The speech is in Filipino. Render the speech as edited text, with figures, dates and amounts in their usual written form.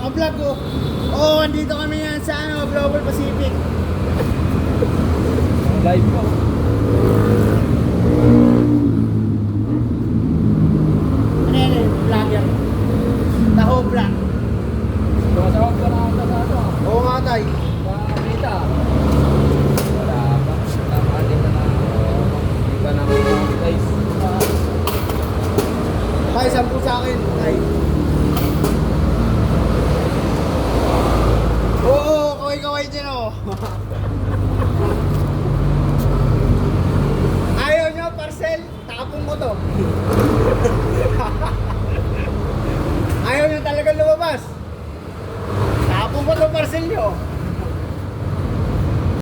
naka-vlog ko. Oo, andito kami yan sa Global Pacific. Live po. Ano yan, vlogger? Taho vlog. Sumasawag ka na sa ano? Oo nga, tay. Sa Amita. Wala pa. Tama din na hindi pa namin guys. Tay, 10 sa akin. Tay. Oo, kaway-kaway dyan oh. Ayaw nyo, parcel. Takapong ko to.